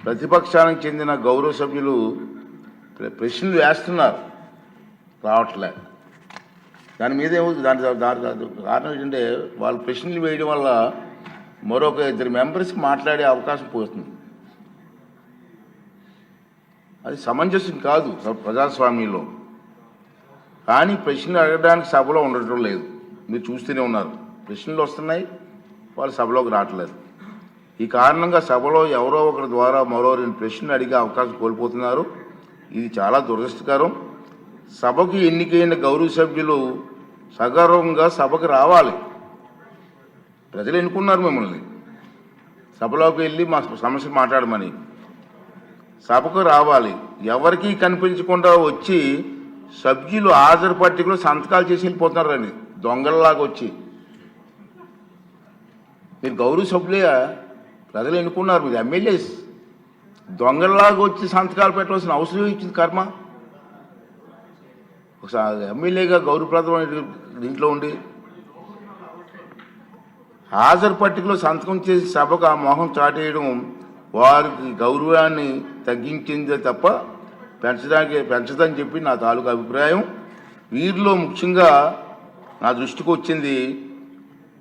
ప్రతిపక్షానికి చెందిన గౌరవ సభ్యులు ప్రశ్నలు వేస్తున్నారు, రావట్లే. దాని మీద దాని కారణం ఏంటంటే వాళ్ళు ప్రశ్నలు వేయడం వల్ల మరొక 2 మెంబర్స్కి మాట్లాడే అవకాశం పోతుంది. అది సమంజసం కాదు ప్రజాస్వామ్యంలో. కానీ ప్రశ్నలు అడగడానికి సభలో ఉండటం లేదు. మీరు చూస్తూనే ఉన్నారు, ప్రశ్నలు వస్తున్నాయి, వాళ్ళు సభలోకి రావట్లేదు. ఈ కారణంగా సభలో ఎవరో ఒకరి ద్వారా మరో 2 ప్రశ్నలు అడిగే అవకాశం కోల్పోతున్నారు. ఇది చాలా దురదృష్టకరం. సభకు ఎన్నికైన గౌరవ సభ్యులు సగర్వంగా సభకు రావాలి. ప్రజలు ఎన్నుకున్నారు మిమ్మల్ని, సభలోకి వెళ్ళి మా సమస్య మాట్లాడమని. సభకు రావాలి. ఎవరికీ కనిపించకుండా వచ్చి సభ్యులు హాజరు పట్టికలో సంతకాలు చేసి వెళ్ళిపోతున్నారండి, దొంగలలాగా వచ్చి. మీరు గౌరవ సభ్యులే, ప్రజలు ఎన్నుకున్నారు, మీరు ఎమ్మెల్యేస్. దొంగలలాగా వచ్చి సంతకాలు పెట్టవలసిన అవసరం ఇచ్చింది కర్మ. ఒకసారి ఎమ్మెల్యేగా గౌరవప్రదమైన దీంట్లో ఉండి హాజరు పట్టికలో సంతకం చేసి సభకు ఆ మొహం చాటేయడం వారికి గౌరవాన్ని తగ్గించిందే తప్ప పెంచదని చెప్పి నా తాలూకు అభిప్రాయం. వీరిలో ముఖ్యంగా నా దృష్టికి వచ్చింది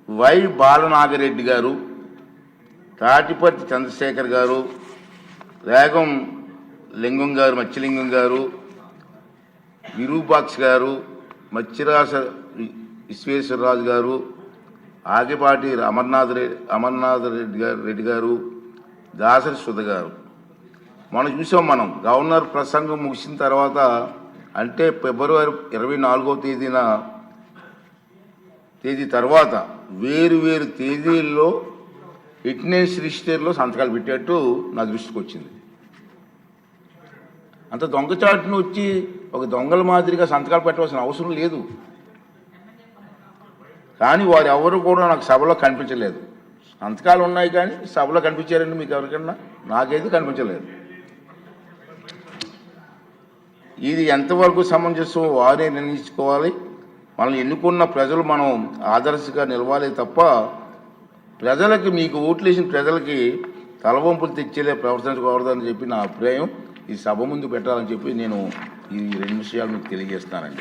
వై బాలనాగిరెడ్డి గారు, తాటిపర్తి చంద్రశేఖర్ గారు, రేగం లింగం గారు, మత్స్యలింగం గారు, విరూపాక్ష గారు, మత్స్యరాస విశ్వేశ్వరరాజు గారు, ఆగిపాటి అమర్నాథ్ రెడ్డి గారు, దాసరి సుధ గారు. మనం చూసాం, మనం గవర్నర్ ప్రసంగం ముగిసిన తర్వాత అంటే ఫిబ్రవరి 24వ తేదీ తర్వాత వేరు తేదీల్లో ఫిట్నెస్ రిజిస్టర్లో సంతకాలు పెట్టేట్టు నా దృష్టికి వచ్చింది. అంత దొంగచాటును వచ్చి ఒక దొంగల మాదిరిగా సంతకాలు పెట్టవలసిన అవసరం లేదు. కానీ వారు ఎవరు కూడా నాకు సభలో కనిపించలేదు. సంతకాలు ఉన్నాయి కానీ సభలో కనిపించారండి మీకు ఎవరికన్నా? నాకైతే కనిపించలేదు. ఇది ఎంతవరకు సమంజసం వారే నిర్ణయించుకోవాలి. మనల్ని ఎన్నుకున్న ప్రజలు మనం ఆదర్శంగా నిలవాలి తప్ప ప్రజలకి, మీకు ఓట్లు వేసిన ప్రజలకి తలవంపులు తెచ్చేలే ప్రవర్తించకూడదని చెప్పి నా అభిప్రాయం. ఈ సభ ముందు పెట్టాలని చెప్పి నేను ఈ 2 విషయాలు మీకు తెలియజేస్తానండి.